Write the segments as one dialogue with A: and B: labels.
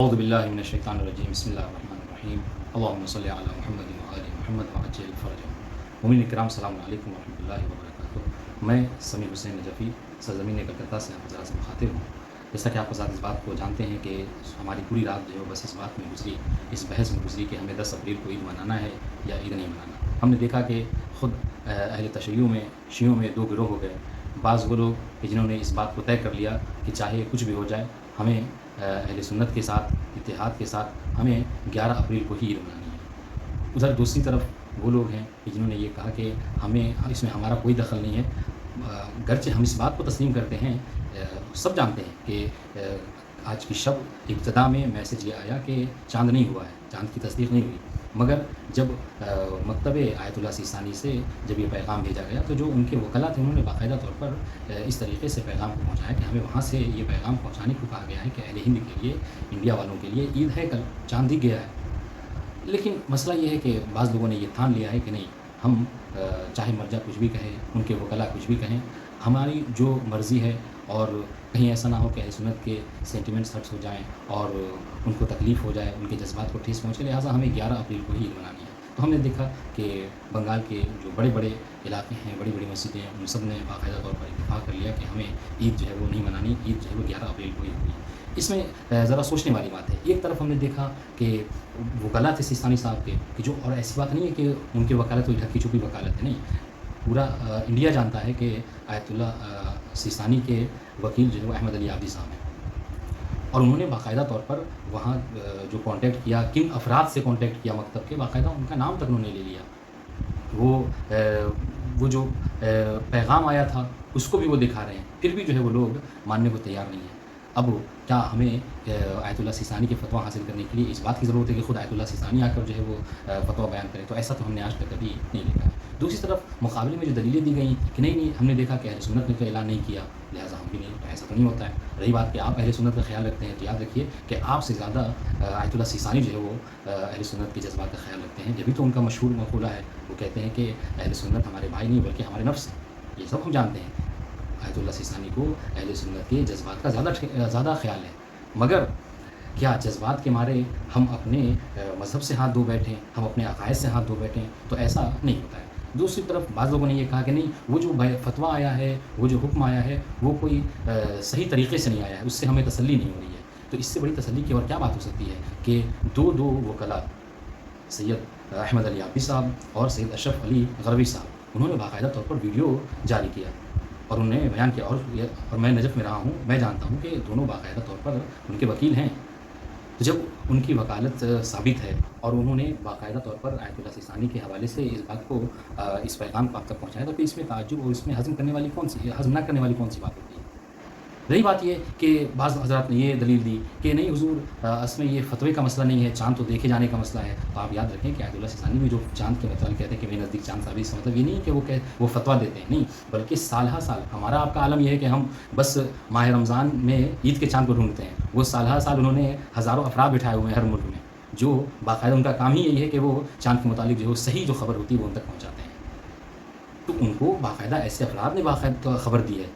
A: اعوذ باللہ من الشیطان الرجیم بسم اللہ الرحمن الرحیم اللہم صلی علی محمد وآل محمد وعجل فرجہم۔ مومنین کرام السلام علیکم ورحمۃ اللہ وبرکاتہ۔ میں سمیع حسین نجفی سرزمین کلکتہ سے آپ حضرات سے مخاطب ہوں۔ جیسا کہ آپ حضرات اس بات کو جانتے ہیں کہ ہماری پوری رات جو ہے بس اس بات میں گزری، اس بحث میں گزری کہ ہمیں 10 اپریل کو عید منانا ہے یا عید نہیں منانا۔ ہم نے دیکھا کہ خود اہل تشیع میں شیعوں میں دو گروہ ہو گئے۔ بعض وہ لوگ کہ جنہوں نے اس بات کو طے کر لیا کہ چاہے کچھ بھی ہو جائے ہمیں اہل سنت کے ساتھ اتحاد کے ساتھ ہمیں 11 اپریل کو ہی عید منانی ہے۔ ادھر دوسری طرف وہ لوگ ہیں کہ جنہوں نے یہ کہا کہ ہمیں اس میں ہمارا کوئی دخل نہیں ہے، گرچہ ہم اس بات کو تسلیم کرتے ہیں، سب جانتے ہیں کہ آج کی شب ابتدا میں میسج یہ آیا کہ چاند نہیں ہوا ہے، چاند کی تصدیق نہیں ہوئی، مگر جب مکتب آیت اللہ سیستانی سے جب یہ پیغام بھیجا گیا تو جو ان کے وکلاء تھے انہوں نے باقاعدہ طور پر اس طریقے سے پیغام کو پہنچایا کہ ہمیں وہاں سے یہ پیغام پہنچانے کو کہا گیا ہے کہ اہل ہند کے لیے، انڈیا والوں کے لیے عید ہے، کل چاند ہی گیا ہے۔ لیکن مسئلہ یہ ہے کہ بعض لوگوں نے یہ ٹھان لیا ہے کہ نہیں، ہم چاہے مرجع کچھ بھی کہے، ان کے وکلاء کچھ بھی کہیں، ہماری جو مرضی ہے، اور کہیں ایسا نہ ہو کہ اہل سنت کے سینٹیمنٹس ہرٹس ہو جائیں اور ان کو تکلیف ہو جائے، ان کے جذبات کو ٹھیس پہنچے، لہٰذا ہمیں 11 اپریل کو ہی عید منانی ہے۔ تو ہم نے دیکھا کہ بنگال کے جو بڑے بڑے علاقے ہیں، بڑی بڑی مسجدیں ہیں، ان سب نے باقاعدہ طور پر اتفاق کر لیا کہ ہمیں عید جو ہے وہ نہیں منانی، عید جو ہے وہ 11 اپریل کو ہی ہوگی۔ اس میں ذرا سوچنے والی بات ہے۔ ایک طرف ہم نے دیکھا کہ وکلاء تھے سیستانی صاحب کے کہ جو، اور ایسی بات نہیں ہے کہ ان کی وکالت کوئی ڈھکی چھپی وکالت ہے، نہیں، پورا انڈیا جانتا ہے کہ آیت اللہ سیستانی کے وکیل جو ہے وہ احمد علی عابدی صاحب ہیں، اور انہوں نے باقاعدہ طور پر وہاں جو کانٹیکٹ کیا، کن افراد سے کانٹیکٹ کیا مکتب کے، باقاعدہ ان کا نام تک انہوں نے لے لیا۔ وہ جو پیغام آیا تھا اس کو بھی وہ دکھا رہے ہیں، پھر بھی جو ہے وہ لوگ ماننے کو تیار نہیں ہیں۔ اب کیا ہمیں آیت اللہ سیستانی کے فتویٰ حاصل کرنے کے لیے اس بات کی ضرورت ہے کہ خود آیت اللہ سیستانی آ کر جو ہے وہ فتویٰ بیان کرے؟ تو ایسا تو ہم نے آج تک کبھی نہیں دیکھا ہے۔ دوسری طرف مقابلے میں جو دلیلیں دی گئیں کہ نہیں ہم نے دیکھا کہ اہل سنت نے تو اعلان نہیں کیا، لہٰذا ہم بھی نہیں، ایسا تو نہیں ہوتا ہے۔ رہی بات کہ آپ اہل سنت کا خیال رکھتے ہیں تو یاد رکھیے کہ آپ سے زیادہ آیت اللہ سیستانی جو ہے وہ اہل سنت کے جذبات کا خیال رکھتے ہیں، جبھی تو ان کا مشہور مقولہ ہے، وہ کہتے ہیں کہ اہل سنت ہمارے بھائی نہیں بلکہ ہمارے نفس ہیں۔ یہ سب ہم جانتے ہیں، آیت اللہ سیستانی کو اہل سنت کے جذبات کا زیادہ خیال ہے، مگر کیا جذبات کے مارے ہم اپنے مذہب سے ہاتھ دھو بیٹھیں، ہم اپنے عقائد سے ہاتھ دھو بیٹھیں؟ تو ایسا نہیں ہوتا ہے۔ دوسری طرف بعض لوگوں نے یہ کہا کہ نہیں، وہ جو فتویٰ آیا ہے، وہ جو حکم آیا ہے، وہ کوئی صحیح طریقے سے نہیں آیا ہے، اس سے ہمیں تسلی نہیں ہو رہی ہے۔ تو اس سے بڑی تسلی کی اور کیا بات ہو سکتی ہے کہ دو وکلاء، سید احمد علی عابدی صاحب اور سید اشرف علی غروی صاحب، انہوں نے باقاعدہ طور پر ویڈیو جاری کیا اور انہوں نے بیان کیا، اور میں نجف میں رہا ہوں، میں جانتا ہوں کہ دونوں باقاعدہ طور پر ان کے وکیل ہیں۔ تو جب ان کی وکالت ثابت ہے اور انہوں نے باقاعدہ طور پر آیت اللہ سیستانی کے حوالے سے اس بات کو، اس پیغام کو آپ تک پہنچایا، تو پھر اس میں تعجب اور اس میں ہضم نہ کرنے والی کون سی بات ہوتی ہے؟ رہی بات یہ کہ بعض حضرات نے یہ دلیل دی کہ نہیں حضور، اصل میں یہ فتوے کا مسئلہ نہیں ہے، چاند تو دیکھے جانے کا مسئلہ ہے۔ تو آپ یاد رکھیں کہ آیت اللہ سیستانی میں جو چاند کے مطلب کہتے ہیں کہ میرے نزدیک چاند ثابت، اس کا مطلب یہ نہیں ہے کہ وہ فتویٰ دیتے ہیں، نہیں، بلکہ سالہ سال ہمارا آپ کا عالم یہ ہے کہ ہم بس ماہ رمضان میں عید کے چاند کو ڈھونڈتے ہیں۔ وہ سالہ سال انہوں نے ہزاروں افراد بٹھائے ہوئے ہیں ہر ملک میں، جو باقاعدہ ان کا کام ہی یہی ہے کہ وہ چاند کے متعلق جو صحیح جو خبر ہوتی ہے وہ ان تک پہنچاتے ہیں۔ تو ان کو باقاعدہ ایسے افراد نے باقاعدہ خبر دی ہے،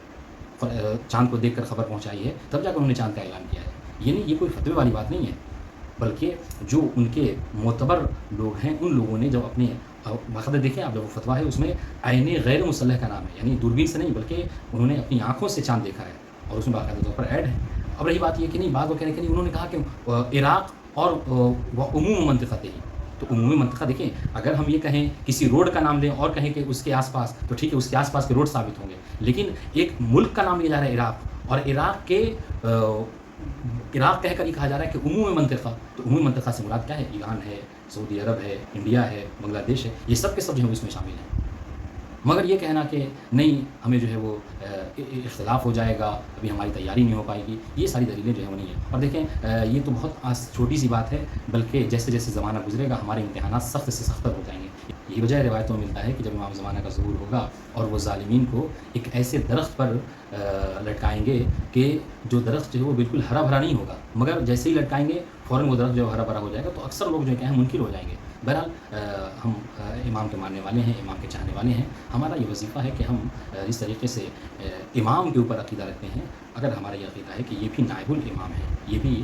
A: چاند کو دیکھ کر خبر پہنچائی ہے، تب جا کر انہوں نے چاند کا اعلان کیا ہے۔ یہ کوئی فتوے والی بات نہیں ہے، بلکہ جو ان کے معتبر لوگ ہیں ان لوگوں نے جب اپنے باقاعدہ دیکھیں آپ، جب وہ فتویٰ ہے اس میں عین غیر مسلح کا نام ہے، یعنی دوربین سے نہیں بلکہ انہوں نے اپنی آنکھوں سے چاند دیکھا ہے، اور اس میں باقاعدہ طور پر ایڈ ہے۔ اب رہی بات یہ کہ نہیں، بعض وہ کہہ رہے ہیں کہ نہیں، انہوں نے کہا کہ عراق اور عموم منطقہ ہی، تو عمومی منطقہ دیکھیں، اگر ہم یہ کہیں کسی روڈ کا نام لیں اور کہیں کہ اس کے آس پاس، تو ٹھیک ہے، اس کے آس پاس کے روڈ ثابت ہوں گے، لیکن ایک ملک کا نام لیا جا رہا ہے عراق، اور عراق کہہ کر یہ کہا جا رہا ہے کہ عمومی منطقہ، تو عمومی منطقہ سے مراد کیا ہے؟ ایران ہے، سعودی عرب ہے، انڈیا ہے، بنگلہ دیش ہے، یہ سب کے سب جو ہیں اس میں شامل ہیں۔ مگر یہ کہنا کہ نہیں ہمیں جو ہے وہ اختلاف ہو جائے گا، ابھی ہماری تیاری نہیں ہو پائے گی، یہ ساری دلیلیں جو ہے وہ نہیں ہیں۔ اور دیکھیں، یہ تو بہت چھوٹی سی بات ہے، بلکہ جیسے جیسے زمانہ گزرے گا ہمارے امتحانات سخت سے سختر ہو جائیں گے۔ یہی وجہ روایتوں میں ملتا ہے کہ جب امام زمانہ کا ظہور ہوگا اور وہ ظالمین کو ایک ایسے درخت پر لٹکائیں گے کہ جو درخت جو ہے وہ بالکل ہرا بھرا نہیں ہوگا، مگر جیسے ہی لٹکائیں گے فوراً وہ درخت جو ہرا بھرا ہو جائے گا، تو اکثر لوگ جو ہیں منکر ہو جائیں گے۔ بہرحال ہم امام کے ماننے والے ہیں، امام کے چاہنے والے ہیں، ہمارا یہ وظیفہ ہے کہ ہم اس طریقے سے امام کے اوپر عقیدہ رکھتے ہیں، اگر ہمارا یہ عقیدہ ہے کہ یہ بھی نائب الامام ہے، یہ بھی